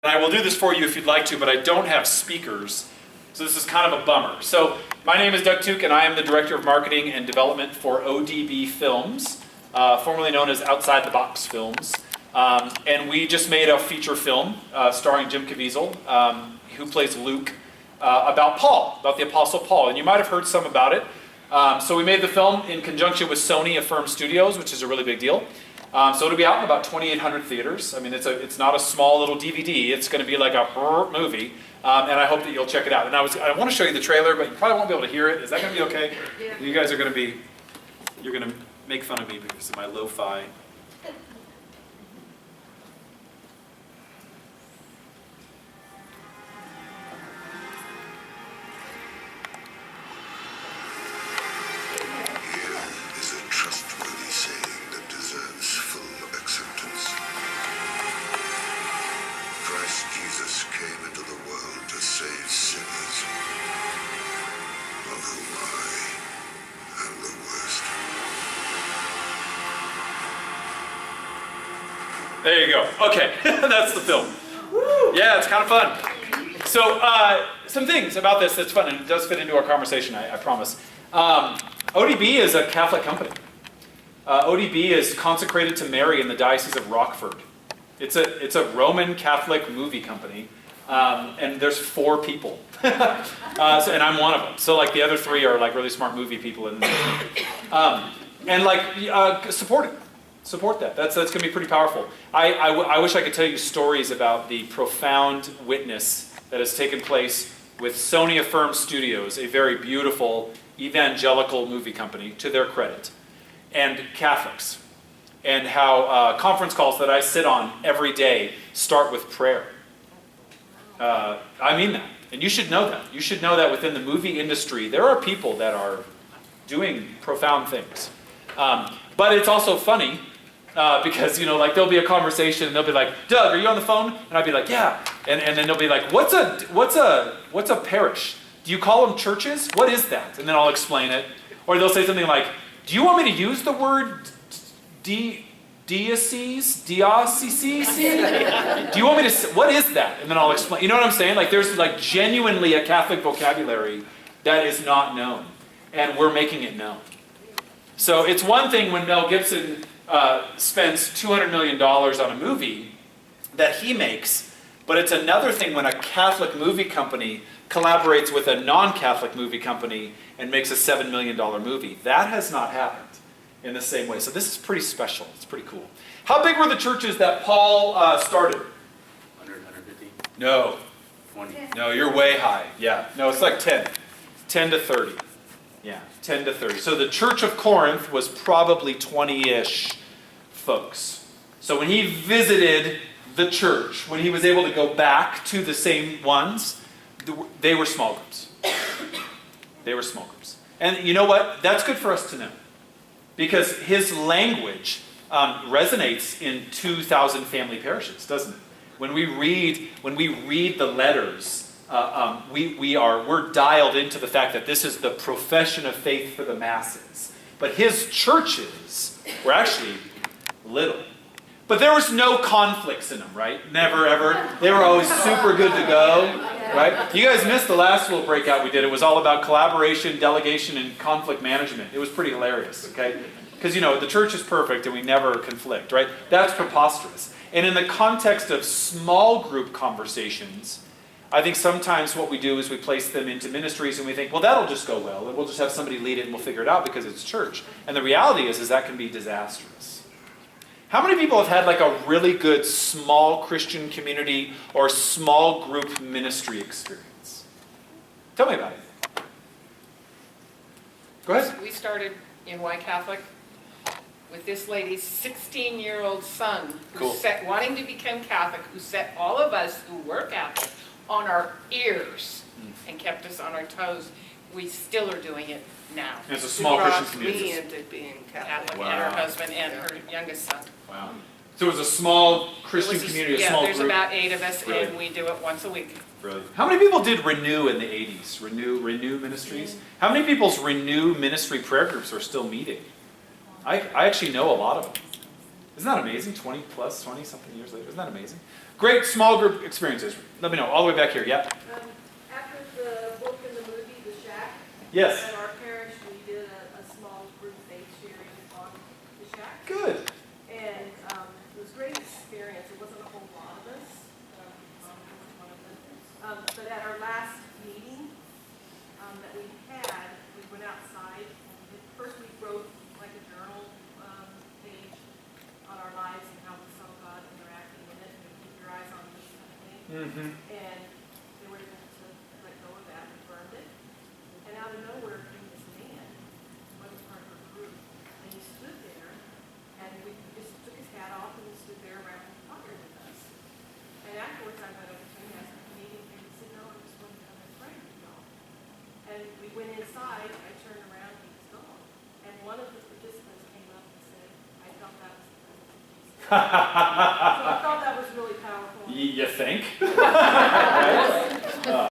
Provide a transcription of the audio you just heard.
And I will do this for you if you'd like to, but I don't have speakers, so this is kind of a bummer. So my name is Tooke, and I am the Director of Marketing and Development for ODB Films, formerly known as Outside the Box Films. And we just made a feature film starring Jim Caviezel, who plays Luke, about Paul, about the Apostle Paul. And you might have heard some about it. So we made the film in conjunction with Sony Affirm Studios, which is a really big deal. So it'll be out in about 2,800 theaters. I mean, it's not a small little DVD. It's going to be like a movie, and I hope that you'll check it out. And I want to show you the trailer, but you probably won't be able to hear it. Is that going to be okay? Yeah. You guys are going to be, you're going to make fun of me because of my lo-fi. Jesus came into the world to save sinners, of whom I am the worst. There you go. Okay, that's the film. Yeah, it's kind of fun. So, some things about this that's fun, and it does fit into our conversation, I promise. ODB is a Catholic company. ODB is consecrated to Mary in the Diocese of Rockford. It's a Roman Catholic movie company, and there's 4 people, and I'm one of them. So like the other 3 are like really smart movie people, and support that. That's gonna be pretty powerful. I wish I could tell you stories about the profound witness that has taken place with Sony Affirm Studios, a very beautiful evangelical movie company, to their credit, and Catholics. And how conference calls that I sit on every day start with prayer. I mean that. And you should know that. You should know that within the movie industry, there are people that are doing profound things. But it's also funny because, you know, like there'll be a conversation and they'll be like, Doug, are you on the phone? And I'll be like, yeah. And then they'll be like, what's a parish? Do you call them churches? What is that? And then I'll explain it. Or they'll say something like, do you want me to use the word diocese? Do you want me to, what is that? And then I'll explain. You know what I'm saying? Like there's like genuinely a Catholic vocabulary that is not known. And we're making it known. So it's one thing when Mel Gibson spends $200 million on a movie that he makes, but it's another thing when a Catholic movie company collaborates with a non-Catholic movie company and makes a $7 million movie. That has not happened in the same way. So this is pretty special. It's pretty cool. How big were the churches that Paul started? 100, 150? No. 20? No, you're way high. Yeah. No, it's like 10. 10 to 30. Yeah, 10 to 30. So the Church of Corinth was probably 20-ish folks. So when he visited the church, when he was able to go back to the same ones, they were small groups. They were small groups. And you know what? That's good for us to know. Because his language resonates in 2,000 family parishes, doesn't it? When we read the letters, we're dialed into the fact that this is the profession of faith for the masses. But his churches were actually little. But there was no conflicts in them, right? Never, ever. They were always super good to go, right? You guys missed the last little breakout we did. It was all about collaboration, delegation, and conflict management. It was pretty hilarious, okay? Because, you know, the church is perfect and we never conflict, right? That's preposterous. And in the context of small group conversations, I think sometimes what we do is we place them into ministries and we think, well, that'll just go well, and we'll just have somebody lead it and we'll figure it out because it's church. And the reality is that can be disastrous. How many people have had like a really good small Christian community or small group ministry experience? Tell me about it. Go ahead. We started in Y Catholic with this lady's 16-year-old son who wanting to become Catholic, who set all of us who were Catholic on our ears and kept us on our toes. We still are doing it now. And it's a small Christian community. Me into being Catholic, and her husband and her youngest son. Wow. So it was a small Christian community, a small group? Yeah, there's about 8 of us, and we do it once a week. Brilliant. How many people did Renew in the 80s? Renew Ministries? How many people's Renew ministry prayer groups are still meeting? I actually know a lot of them. Isn't that amazing? 20 plus, 20 something years later. Isn't that amazing? Great small group experiences. Let me know. All the way back here. Yeah. After the book and the movie, The Shack, Yes. at our parish, we did a small group faith sharing on The Shack. Good. And it was a great experience. It wasn't a whole lot of us. Mom was one of them. But at our last meeting that we had, we went outside. First we wrote like a journal page on our lives and how we saw God interacting in it, and keep your eyes on this kind of thing. Mm-hmm. And they were able to let go of that and burned it. And out of nowhere came this man, who wasn't part of our group, and he stood there, and we just took his hat off and he stood there around talking with us. And afterwards I went over to him, asked him if he needed anything, he said, no, I just wanted to come and pray with y'all. And we went inside, I turned around, he was gone. And one of the participants came up and said, I felt that was the presence of Jesus. So I thought that was really powerful. You think?